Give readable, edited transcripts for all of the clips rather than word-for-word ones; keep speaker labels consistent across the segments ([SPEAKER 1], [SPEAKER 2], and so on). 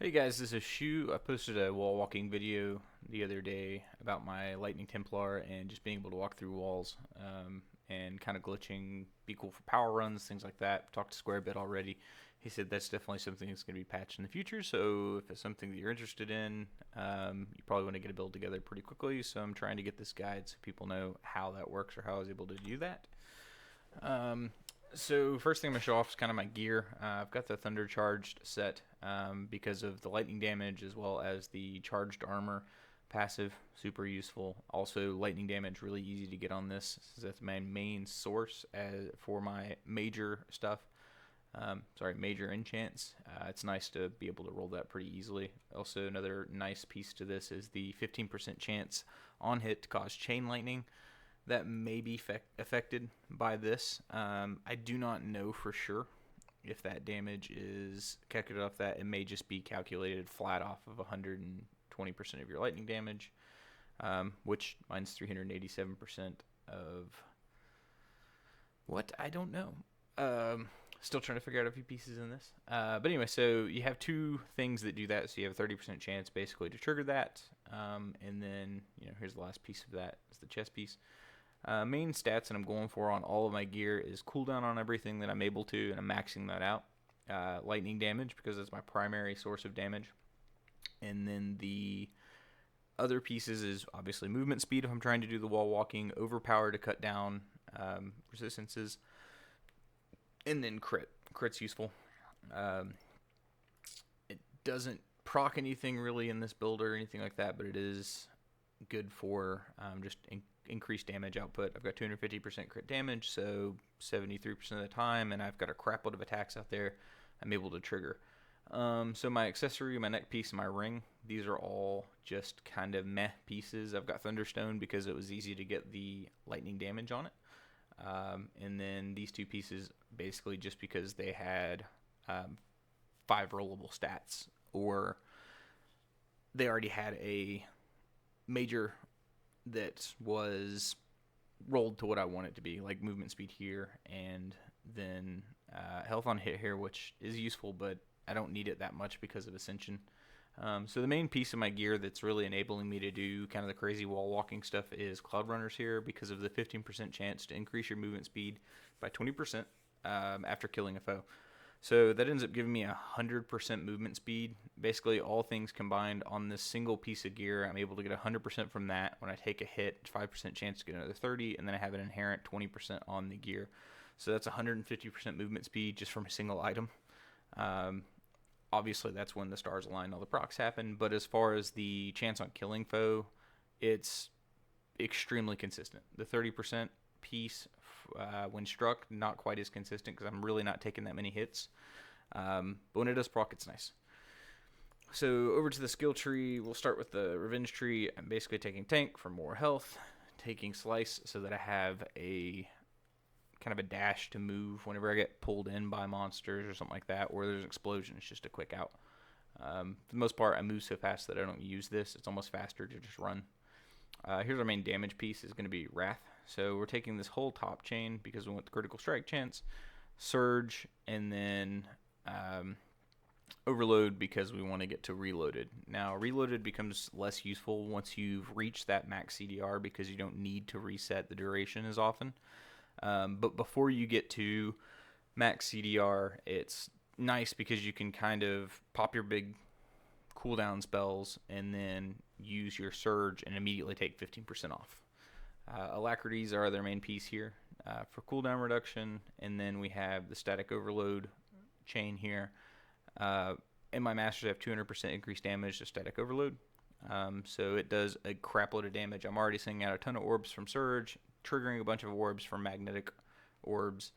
[SPEAKER 1] Hey guys, this is Shu. I posted a wall walking video the other day about my Lightning Templar and just being able to walk through walls and kind of glitching, be cool for power runs, things like that. Talked to Square a bit already. He said that's definitely something that's going to be patched in the future, so if it's something that you're interested in, you probably want to get a build together pretty quickly. So I'm trying to get this guide so people know how that works or how I was able to do that. So first thing I'm going to show off is kind of my gear. I've got the Thunder Charged set because of the lightning damage as well as the charged armor passive, super useful. Also lightning damage, really easy to get on this. That's my main source for my major stuff. Major enchants. It's nice to be able to roll that pretty easily. Also, another nice piece to this is the 15% chance on hit to cause chain lightning that may be affected by this. I do not know for sure if that damage is calculated off that. It may just be calculated flat off of 120% of your lightning damage, which mine's 387% of what? I don't know. Still trying to figure out a few pieces in this. But anyway, so you have two things that do that. So you have a 30% chance basically to trigger that. And then, here's the last piece of that. It's the chest piece. Main stats that I'm going for on all of my gear is cooldown on everything that I'm able to, and I'm maxing that out. Lightning damage, because that's my primary source of damage. And then the other pieces is obviously movement speed if I'm trying to do the wall walking, overpower to cut down resistances, and then crit. Crit's useful. It doesn't proc anything really in this build or anything like that, but it is good for just increased damage output. I've got 250% crit damage, so 73% of the time, and I've got a crap load of attacks out there I'm able to trigger. So my accessory, my neck piece, and my ring, these are all just kind of meh pieces. I've got Thunderstone because it was easy to get the lightning damage on it. And then these two pieces basically just because they had 5 rollable stats, or they already had a major that was rolled to what I want it to be, like movement speed here, and then health on hit here, which is useful, but I don't need it that much because of Ascension. So the main piece of my gear that's really enabling me to do kind of the crazy wall walking stuff is Cloud Runners here, because of the 15% chance to increase your movement speed by 20% after killing a foe. So that ends up giving me 100% movement speed. Basically, all things combined on this single piece of gear, I'm able to get 100% from that. When I take a hit, 5% chance to get another 30, and then I have an inherent 20% on the gear. So that's 150% movement speed just from a single item. Obviously, that's when the stars align and all the procs happen. But as far as the chance on killing foe, it's extremely consistent. The 30% piece, when struck, not quite as consistent because I'm really not taking that many hits. But when it does proc, it's nice. So over to the skill tree, we'll start with the revenge tree. I'm basically taking tank for more health, taking slice so that I have a kind of a dash to move whenever I get pulled in by monsters or something like that, or there's an explosion. It's just a quick out. For the most part, I move so fast that I don't use this. It's almost faster to just run. Here's our main damage piece, is going to be Wrath. So we're taking this whole top chain because we want the critical strike chance, Surge, and then Overload because we want to get to Reloaded. Now, Reloaded becomes less useful once you've reached that max CDR because you don't need to reset the duration as often. But before you get to max CDR, it's nice because you can kind of pop your big cooldown spells and then use your Surge and immediately take 15% off. Alacrities are their main piece here for cooldown reduction, and then we have the static overload chain here. And my masters have 200% increased damage to static overload, so it does a crap load of damage. I'm already sending out a ton of orbs from Surge, triggering a bunch of orbs from magnetic orbs,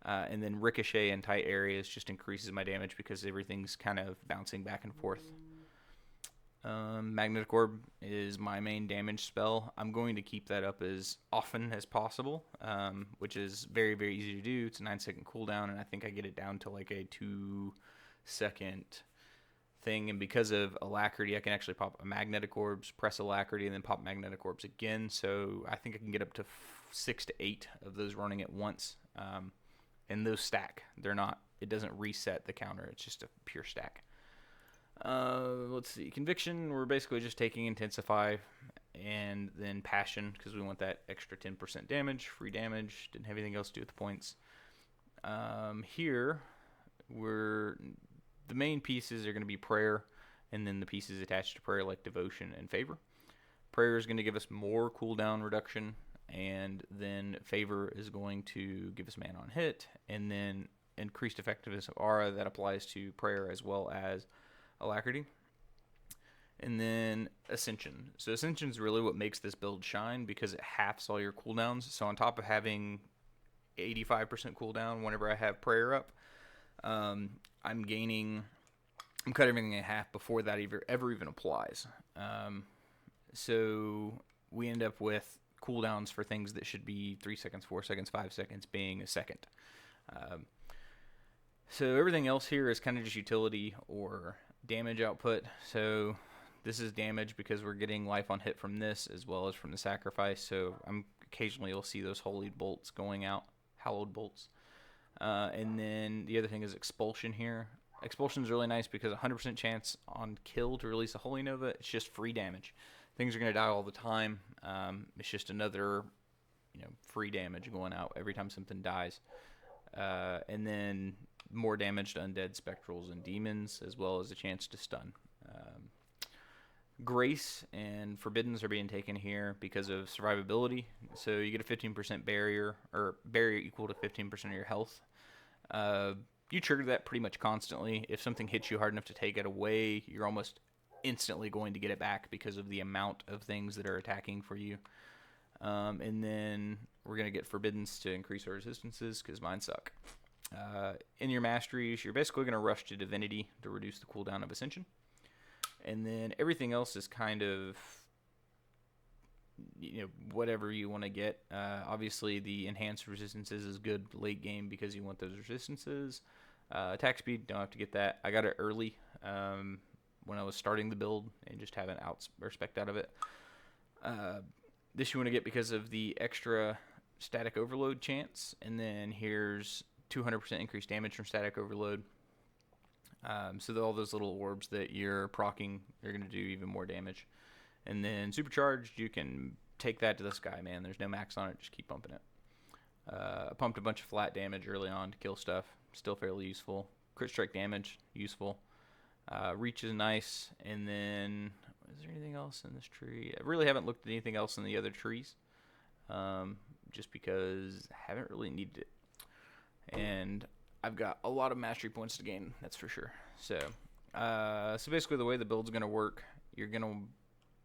[SPEAKER 1] and then ricochet in tight areas just increases my damage because everything's kind of bouncing back and forth. Magnetic Orb is my main damage spell. I'm going to keep that up as often as possible, which is very, very easy to do. It's a 9-second cooldown, and I think I get it down to like a 2-second thing. And because of Alacrity, I can actually pop a Magnetic Orbs, press Alacrity, and then pop Magnetic Orbs again. So I think I can get up to 6 to 8 of those running at once. And those stack. They're not. It doesn't reset the counter. It's just a pure stack. Let's see. Conviction, we're basically just taking Intensify and then Passion because we want that extra 10% damage, free damage. Didn't have anything else to do with the points. Here, the main pieces are going to be Prayer, and then the pieces attached to Prayer like Devotion and Favor. Prayer is going to give us more cooldown reduction, and then Favor is going to give us mana on hit, and then increased effectiveness of Aura that applies to Prayer as well as Alacrity. And then Ascension. So Ascension is really what makes this build shine because it halves all your cooldowns. So on top of having 85% cooldown whenever I have Prayer up, I'm cutting everything in half before that ever even applies. So we end up with cooldowns for things that should be 3 seconds, 4 seconds, 5 seconds being a second. So everything else here is kind of just utility or damage output. So this is damage because we're getting life on hit from this as well as from the sacrifice. So occasionally you'll see those holy bolts going out, hallowed bolts. And then the other thing is expulsion here. Expulsion is really nice because 100% chance on kill to release a Holy Nova. It's just free damage. Things are going to die all the time. It's just another, free damage going out every time something dies. And then more damage to undead, spectrals, and demons, as well as a chance to stun. Grace and Forbiddens are being taken here because of survivability. So you get a 15% barrier, or barrier equal to 15% of your health. You trigger that pretty much constantly. If something hits you hard enough to take it away, you're almost instantly going to get it back because of the amount of things that are attacking for you. And then we're going to get Forbiddens to increase our resistances because mine suck. In your masteries, you're basically going to rush to Divinity to reduce the cooldown of Ascension. And then everything else is kind of, whatever you want to get. Obviously, the enhanced resistances is good late game because you want those resistances. Attack speed, don't have to get that. I got it early when I was starting the build and just haven't spec'd out of it. This you want to get because of the extra static overload chance. And then here's 200% increased damage from static overload. So all those little orbs that you're proccing are going to do even more damage. And then supercharged, you can take that to the sky, man. There's no max on it. Just keep pumping it. I pumped a bunch of flat damage early on to kill stuff. Still fairly useful. Crit strike damage, useful. Reach is nice. And then, is there anything else in this tree? I really haven't looked at anything else in the other trees. Just because I haven't really needed it. And I've got a lot of mastery points to gain, that's for sure. So basically the way the build's going to work, you're going to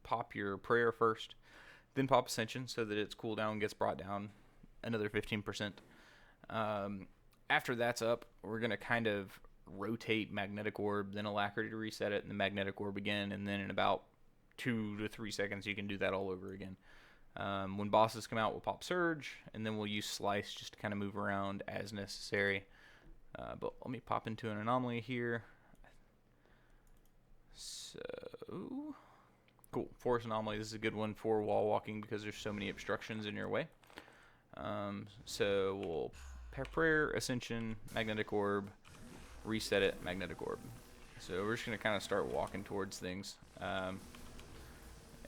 [SPEAKER 1] pop your Prayer first, then pop Ascension so that its cooldown gets brought down another 15%. After that's up, we're going to kind of rotate Magnetic Orb, then Alacrity to reset it, and then Magnetic Orb again, and then in about 2 to 3 seconds you can do that all over again. When bosses come out, we'll pop Surge, and then we'll use Slice just to kind of move around as necessary. But let me pop into an anomaly here. So, cool. Force anomaly. This is a good one for wall walking because there's so many obstructions in your way. So we'll Prayer, Ascension, Magnetic Orb, reset it, Magnetic Orb. So we're just going to kind of start walking towards things.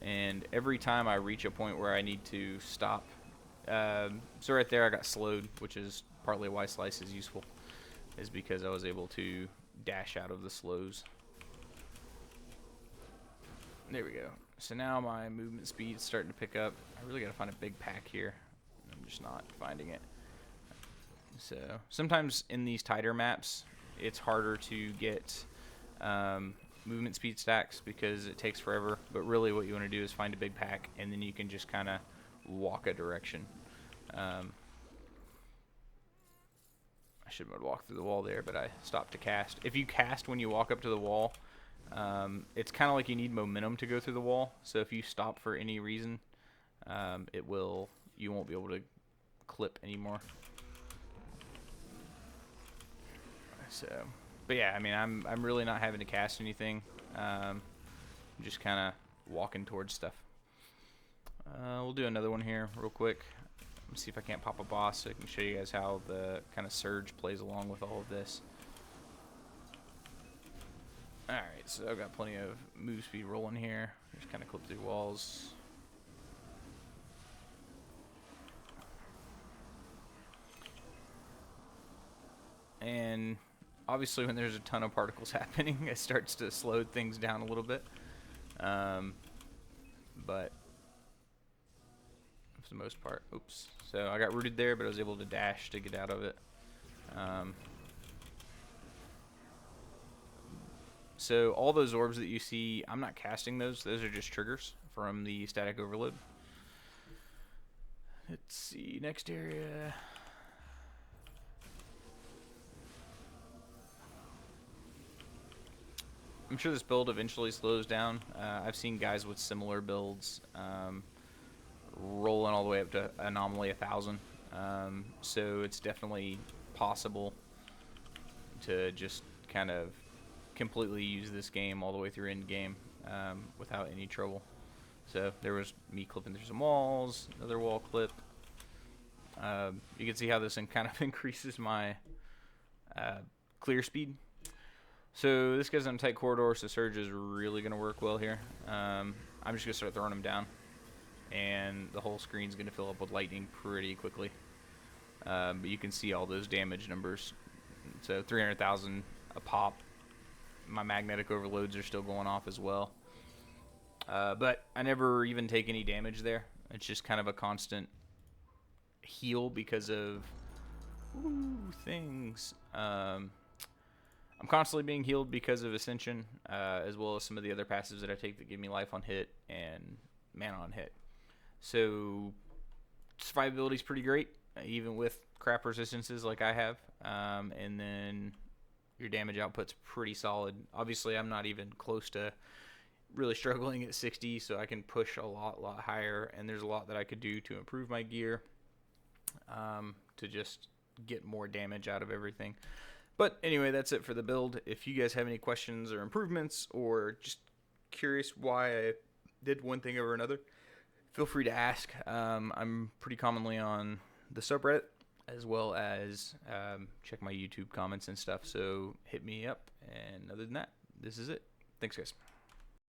[SPEAKER 1] And every time I reach a point where I need to stop. So right there I got slowed, which is partly why Slice is useful. Is because I was able to dash out of the slows. There we go. So now my movement speed is starting to pick up. I really got to find a big pack here. I'm just not finding it. So sometimes in these tighter maps, it's harder to get movement speed stacks because it takes forever. But really what you want to do is find a big pack, and then you can just kind of walk a direction. I should have walked through the wall there, but I stopped to cast. If you cast when you walk up to the wall, it's kind of like you need momentum to go through the wall. So if you stop for any reason, you won't be able to clip anymore. So, but yeah, I mean, I'm really not having to cast anything. I'm just kind of walking towards stuff. We'll do another one here real quick. Let's see if I can't pop a boss so I can show you guys how the kind of surge plays along with all of this. Alright, So I've got plenty of move speed rolling here. Just kind of clip through walls. And obviously when there's a ton of particles happening, it starts to slow things down a little bit. But for the most part, oops. So I got rooted there, but I was able to dash to get out of it. So all those orbs that you see, I'm not casting those. Those are just triggers from the static overload. Let's see, next area. I'm sure this build eventually slows down. I've seen guys with similar builds rolling all the way up to anomaly 1,000. So it's definitely possible to just kind of completely use this game all the way through end game without any trouble. So there was me clipping through some walls, another wall clip. You can see how this thing kind of increases my clear speed. So this guy's on a tight corridor, so Surge is really going to work well here. I'm just going to start throwing him down, and the whole screen's going to fill up with lightning pretty quickly. But you can see all those damage numbers. So 300,000 a pop. My magnetic overloads are still going off as well. But I never even take any damage there. It's just kind of a constant heal because of things. I'm constantly being healed because of Ascension, as well as some of the other passives that I take that give me life on hit and mana on hit. So survivability is pretty great, even with crap resistances like I have. And then your damage output's pretty solid. Obviously, I'm not even close to really struggling at 60, so I can push a lot higher. And there's a lot that I could do to improve my gear, to just get more damage out of everything. But anyway, that's it for the build. If you guys have any questions or improvements, or just curious why I did one thing over another, feel free to ask. I'm pretty commonly on the subreddit, as well as check my YouTube comments and stuff. So hit me up. And other than that, this is it. Thanks, guys.